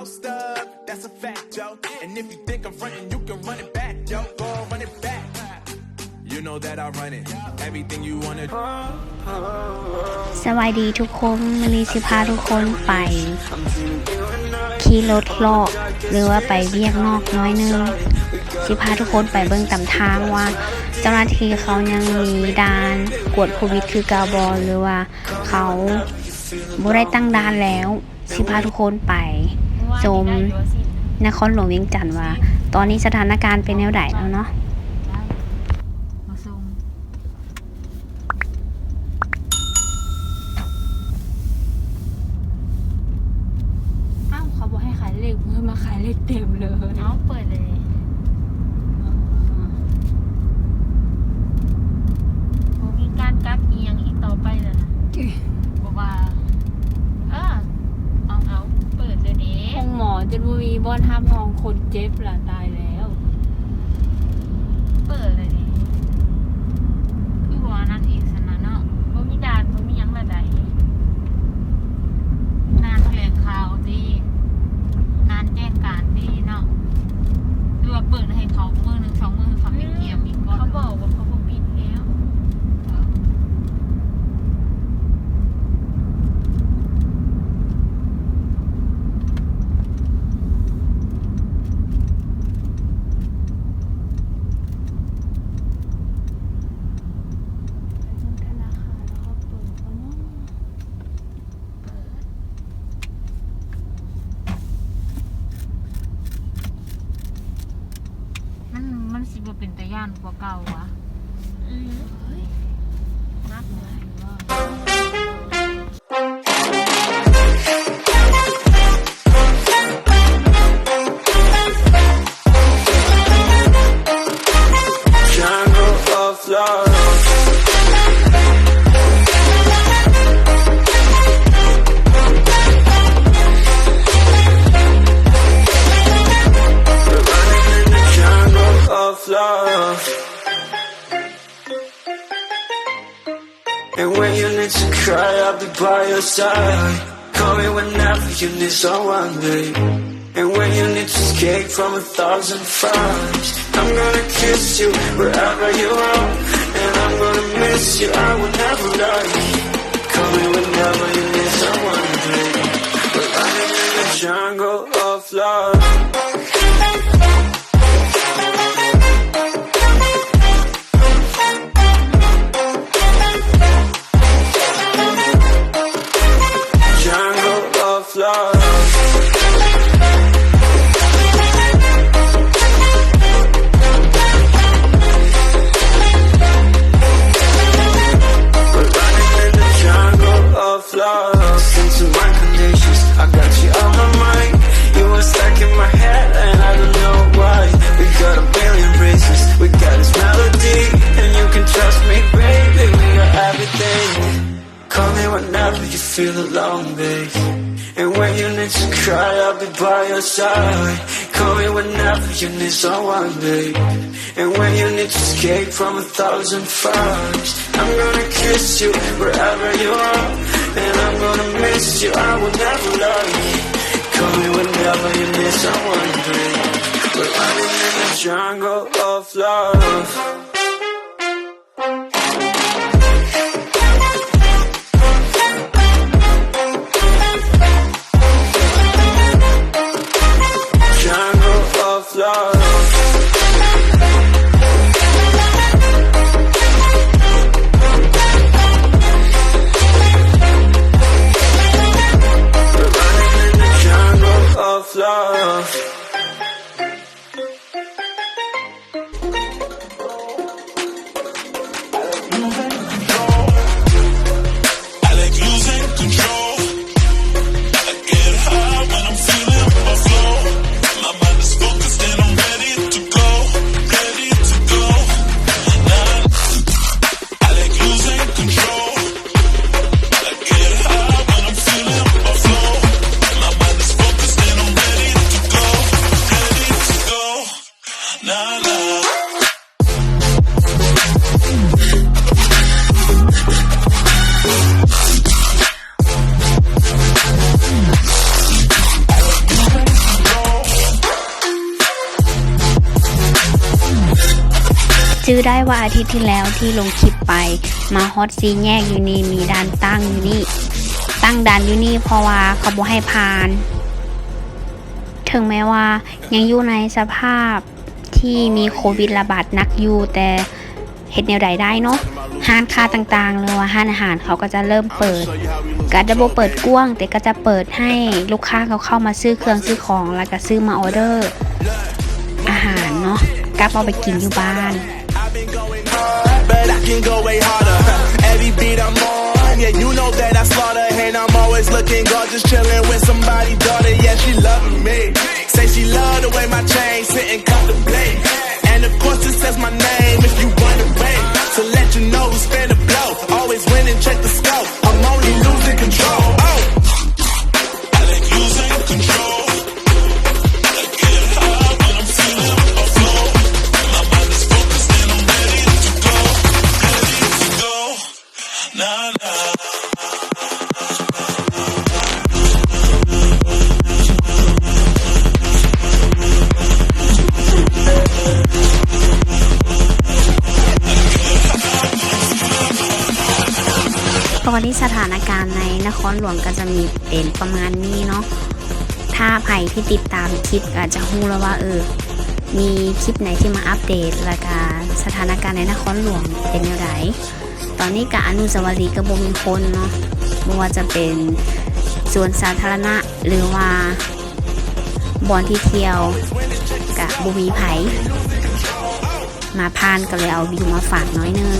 most of, that's a fact, yo. And if you think I'm frontin', you can run it back, yo. Go run it back. You know that I run it. Everything you wanna. สวัสดีทุกคนวันนี้สิพาทุกคนไปขี่รถเลาะหรือว่าไปเวียกนอกน้อยนึงสิพาทุกคนไปเบิ่งตามทางว่าเจ้าหน้าที่เขายังมีด่านกวดโควิดคือกาบอหรือว่าเขาบ่ได้ตั้งด่านแล้วสิพาทุกคนไปชมนครหลวงเวียงจันทน์ว่าตอนนี้สถานการณ์เป็นแนวใดแล้วเนาะเขาบอกให้ขายเลขเพื่อมาขายเลขเต็มเลยเอาเปิดเลยมีการกักเอียงอีกต่อไปแล้วนะบอกว่าเอาเปิดเลยดิห้องหมอจะมีบอนห้ามห้องคนเจ็บละตายแล้วเปิดเลยดิคือว่านั่นอีกสนะเนาะบ่มีด่านบ่มีหยังละใดนานแถลงข่าวดีงานแจ้งการดีเนาะหรือว่าเปิดให้เขามือหนึ่งสองมือเขาไม่เกี่ยมอีกก่อนเขาบอกว่าเขาปิดแล้วมันสิบ่เป็นตะย่านกว่าเก่าวะนักเลยว่า Jungle of love. Love. And when you need to cry, I'll be by your side. Call me whenever you need someone, babe. And when you need to escape from 1,000 fires, I'm gonna kiss you wherever you are. And I'm gonna miss you, I will never lie. Call me whenever you need someone, babe. We're running in the jungle of love. Love. We're running in the jungle of love. Listen to my conditions, I got you on my mind. You were stuck in my head and I don't know why. We got a billion reasons, we got this melody. And you can trust me, baby, we got everything. Call me whenever you feel alone, babe. And when you need to cry, I'll be by your side. Call me whenever you need someone, babe. And when you need to escape from 1,000 fires, I'm gonna kiss you wherever you are. And I'm gonna miss you, I will never lie. Call me whenever you need someone, babe. We're running in the jungle of love. Love. We're running in the jungle of love. I like losing control. I get high when I'm feeling my flow. My mind is focused and I'm ready to go, ready to go. I like losing control. I get high when I'm feeling my flow. My mind is focused and I'm ready to go. จื้อได้ว่าอาทิตย์ที่แล้วที่ลงคลิปไปมาฮอตซีแยกอยู่นี่มีด่านตั้งอยู่นี่ตั้งด่านอยู่นี่เพราะว่าเขาบ่ให้ผ่านถึงแม้ว่ายังอยู่ในสภาพที่มีโควิดระบาดหนักอยู่แต่เฮ็ดแนวใดได้เนาะห้านค้าต่างๆหรือว่าห้านอาหารเขาก็จะเริ่มเปิดก็จะบ่เปิดกว้างแต่ก็จะเปิดให้ลูกค้าเขาเข้ามาซื้อเครื่องซื้อของแล้วก็ซื้อมาออเดอร์อาหารเนาะกลับเอาไปกินอยู่บ้าน But I can go way harder. Every beat I'm on, yeah, you know that I slaughter. And I'm always looking gorgeous, chilling with somebody's daughter. Yeah, she loving me. Say she love the way my chain sit and contemplate. And of course it says my name if you wanna wait. To let you know who's finna blow. Always winning, check the scope. I'm only losing control. Oh. I like losing control. I get high when I'm feeling a flow. My mind is focused and I'm ready to go. Ready to go. Nah, nah. ตอนนี้สถานการณ์ในนครหลวงก็จะมีเป็นประมาณนี้เนาะถ้าใครที่ติดตามคลิปอาจจะรู้แล้วว่ามีคลิปไหนที่มาอัปเดตและการสถานการณ์ในนครหลวงเป็นอย่างไรตอนนี้กับอนุสาวรีย์ก็บ่มีคนเนาะไม่ว่าจะเป็นสวนสาธารณะหรือว่าบ่อนที่เที่ยวกับบ่มีไผมาผ่านก็เลยเอาวิวมาฝากน้อยนึง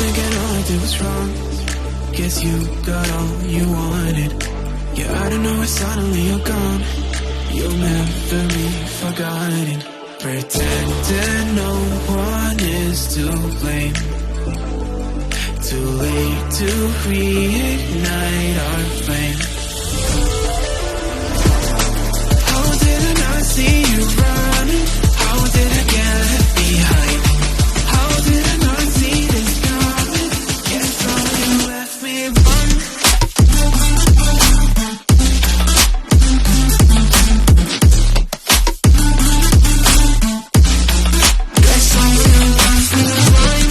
Thinking all I did was wrong. Guess you got all you wanted. Yeah, I don't know why suddenly you're gone. You'll never be forgotten. Pretending no one is to blame. Too late to reignite our flame. How did I not see you running? How did I get left behind? How did I not see this coming? Guess all you left me run. Guess all you left me run.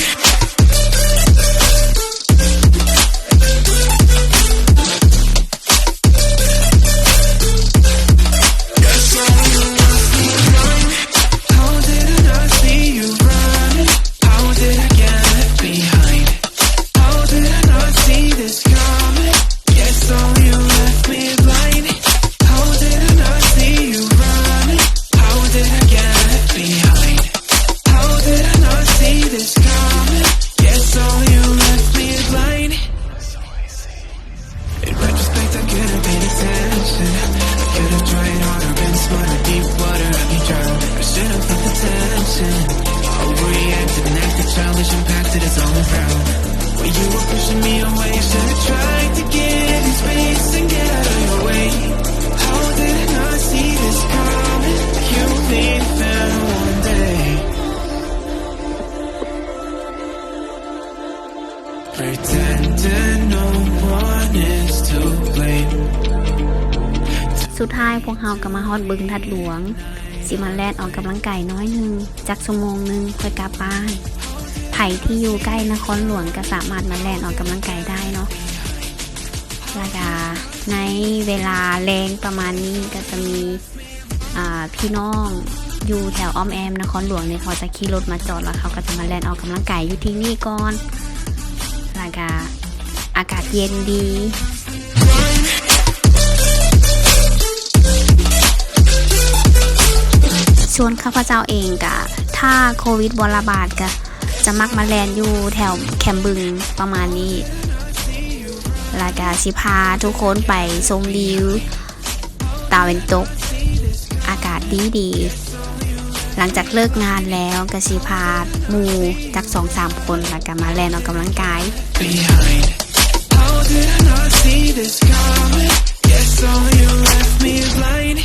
pushing me away. Should've tried to give you space and get out of your way. How did I not see this coming? You leave and one day pretending no one is to blame. สุดท้ายพวกเราก็มาฮอดบึงทัดหลวงสิมาแล่นออกกำลังกายน้อยหนึงจักชั่วโมงหนึงค่อยกลับบ้านไผที่อยู่ใกล้นครหลวงก็สามารถมาแล่นออกกำลังกายได้เนาะแล้วก็ในเวลาแรงประมาณนี้ก็จะมีพี่น้องอยู่แถวอ้อมแอมนครหลวงเนี่ยเขาจะขี่รถมาจอดแล้วเขาก็จะมาแล่นออกกำลังกายอยู่ที่นี่ก่อนแล้วก็อากาศเย็นดีส่วนข้าพเจ้าเองก็ถ้าโควิดบ่ระบาดก็จะมักมาแลนอยู่แถวแคมบึงประมาณนี้แล้วก็สิพาทุกคนไปชมวิวตะวันตกอากาศดีหลังจากเลิกงานแล้วก็สิพาหมู่จาก 2-3 คนแล้วก็มาแลนออกกำลังกาย Behind. How did I not see this coming? Guess all you left me is blind.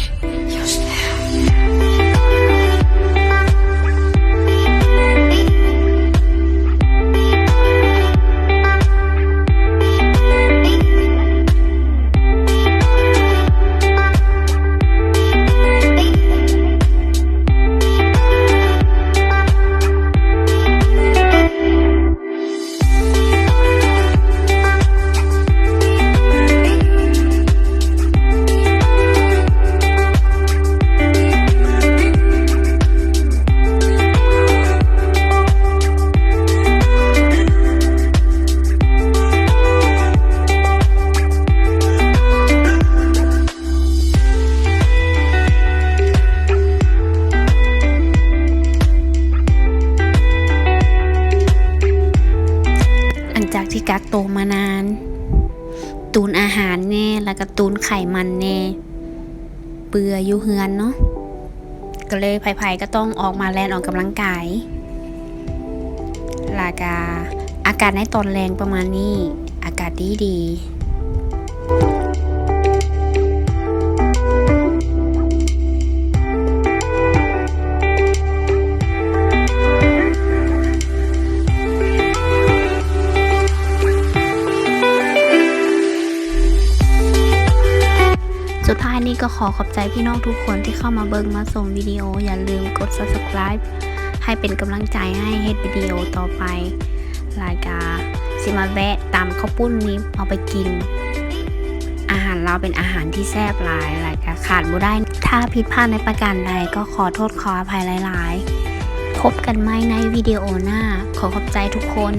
จากที่กักโตมานานตูนอาหารแน่แล้วก็ตูนไขมันแน่เบื่ออยู่เฮือนเนาะก็เลยไผ่ๆก็ต้องออกมาแลนออกกำลังกายแล้วก็อากาศในตอนแรงประมาณนี้อากาศดีสุดท้ายนี้ก็ขอบใจพี่น้องทุกคนที่เข้ามาเบิ่งมาชมวิดีโออย่าลืมกด Subscribe ให้เป็นกำลังใจให้เฮ็ดวิดีโอต่อไปรายการสิมาแวะตามข้าวปุ้นนี้เอาไปกินอาหารเราเป็นอาหารที่แซ่บหลายรายการขาดบ่ได้ถ้าผิดพลาดในประการใดก็ขอโทษขออภัยหลายๆพบกันใหม่ในวิดีโอหน้าขอบใจทุกคน